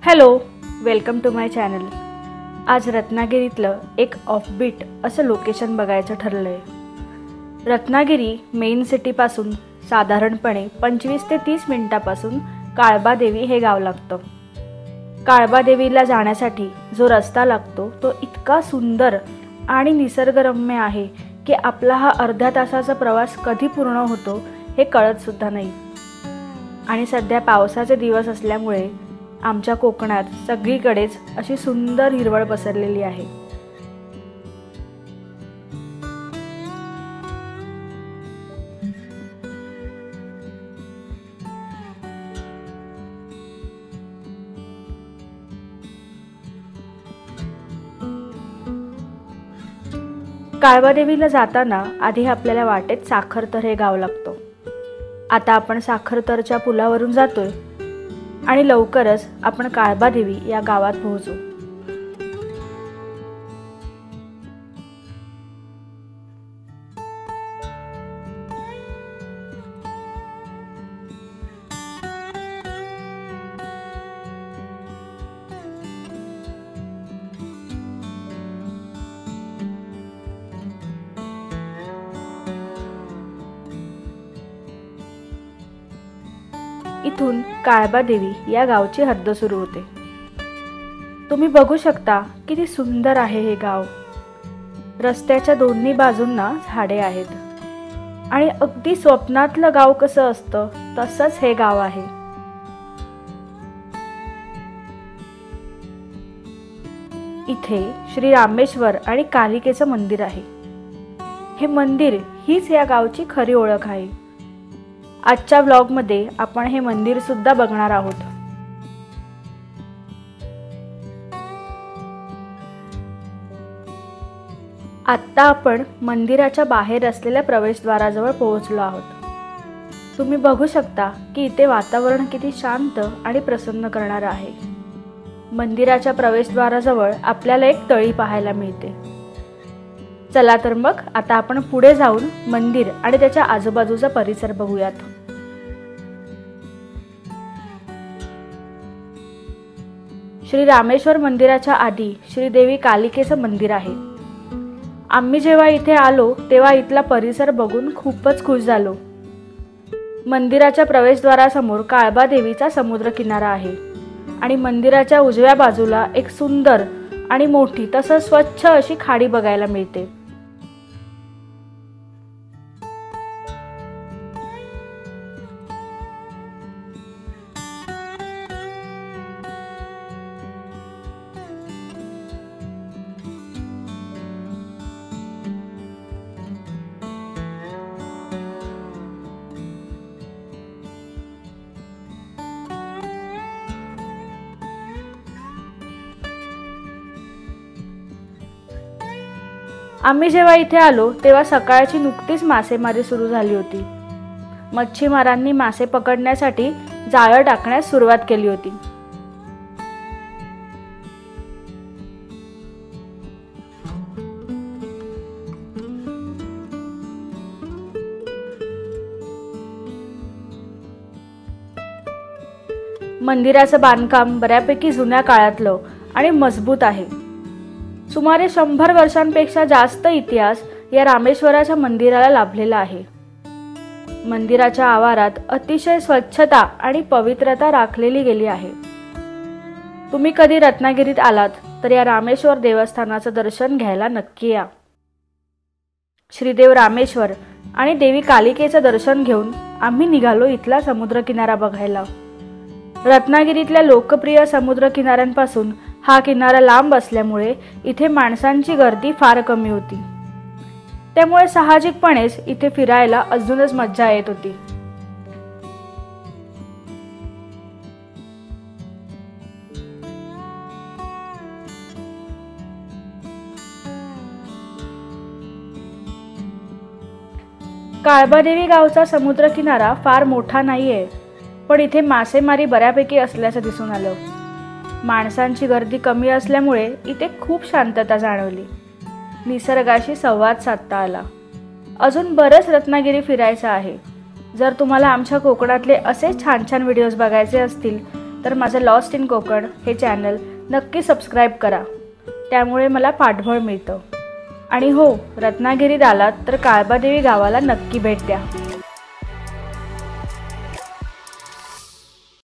Hello, welcome to my channel. आज रत्नागिरीतलं एक ऑफबीट असं लोकेशन बघायचं ठरलंय। रत्नागिरी मेन सिटीपासून साधारणपणे 25 ते 30 मिनिटापासून काळबादेवी हे गाव लागतं। काळबादेवीला जाण्यासाठी जो रस्ता लागतो तो इतका सुंदर आणि निसर्गरम्य आहे की आपला हा अर्ध्या तासाचा प्रवास कधी पूर्ण होतो हे कळत सुद्धा नाही। आणि सध्या पावसाचे दिवस असल्यामुळे आमच्या कोकणात सगळीकडेच अशी सुंदर हिरवळ पसरलेली आहे। काळबादेवीला जाताना आधी आपल्याला वाटेत साखरतर हे गाव लागतं। आता आपण साखरतरच्या पुलावरून जातोय आणि लवकरच आपण काळबादेवी या गावात पोहोचू। इथून काळबादेवी या गावची हद्द सुरू होते। तुम्ही बघू शकता किती सुंदर आहे हे गाव। रस्त्याच्या दोन्ही बाजूंना झाडे आहेत आणि अगदी स्वप्नातलं गाव कसं असतं तसंच हे गाव आहे। इथे श्री रामेश्वर आणि कालिकेचं मंदिर आहे। हे मंदिर हीच या गावची खरी ओळख आहे। आजच्या व्लॉगमध्ये आपण हे मंदिर सुद्धा बघणार आहोत। आता आपण मंदिराच्या बाहेर असलेल्या प्रवेशद्वाराजवळ पोहोचलो आहोत। तुम्ही बघू शकता की इथे वातावरण किती शांत आणि प्रसन्न करणारं आहे। मंदिराच्या प्रवेशद्वाराजवळ आपल्याला एक तळी पाहायला मिळते। चला तर मग आता आपण पुढे जाऊन मंदिर आणि त्याच्या आजूबाजूचा परिसर बघूयात। श्री रामेश्वर मंदिराच्या आधी श्रीदेवी कालिकेचं मंदिर आहे। आम्ही जेव्हा इथे आलो तेव्हा इथला परिसर बघून खूपच खुश झालो। मंदिराच्या प्रवेशद्वारासमोर काळबादेवीचा समुद्र किनारा आहे आणि मंदिराच्या उजव्या बाजूला एक सुंदर आणि मोठी तसंच स्वच्छ अशी खाडी बघायला मिळते। आम्ही जेव्हा इथे आलो तेव्हा सकाळची नुकतीच मासेमारी सुरू झाली होती। मच्छीमारांनी मासे पकडण्यासाठी जाळं टाकण्यास सुरुवात केली होती। मंदिराचं बांधकाम बऱ्यापैकी जुन्या काळातलं आणि मजबूत आहे। सुमारे 100 वर्षांपेक्षा जास्त इतिहास या रामेश्वराच्या मंदिराला लाभलेला आहे। मंदिराच्या आवारात अतिशय स्वच्छता आणि पवित्रता राखलेली गेली आहे। तुम्ही कधी रत्नागिरीत आलात तर या रामेश्वर देवस्थानाचं दर्शन घ्यायला नक्की या। श्रीदेव रामेश्वर आणि देवी कालिकेचं दर्शन घेऊन आम्ही निघालो इथला समुद्र किनारा बघायला। रत्नागिरीतल्या लोकप्रिय समुद्र किनाऱ्यांपासून हा किनारा लांब असल्यामुळे इथे माणसांची गर्दी फार कमी होती। त्यामुळे साहजिकपणेच इथे फिरायला अजूनच मज्जा येत होती। काळबादेवी गावचा समुद्र किनारा फार मोठा नाहीये, पण इथे मासेमारी बऱ्यापैकी असल्याचं दिसून आलं। माणसांची गर्दी कमी असल्यामुळे इथे खूप शांतता जाणवली। निसर्गाशी संवाद साधता आला। अजून बरंच रत्नागिरी फिरायचं आहे। जर तुम्हाला आमच्या कोकणातले असे छान छान व्हिडिओज बघायचे असतील तर माझं लॉस्ट इन कोकण हे चॅनल नक्की सबस्क्राईब करा, त्यामुळे मला पाठबळ मिळतं. आणि हो, रत्नागिरीत आलात तर काळबादेवी गावाला नक्की भेट द्या.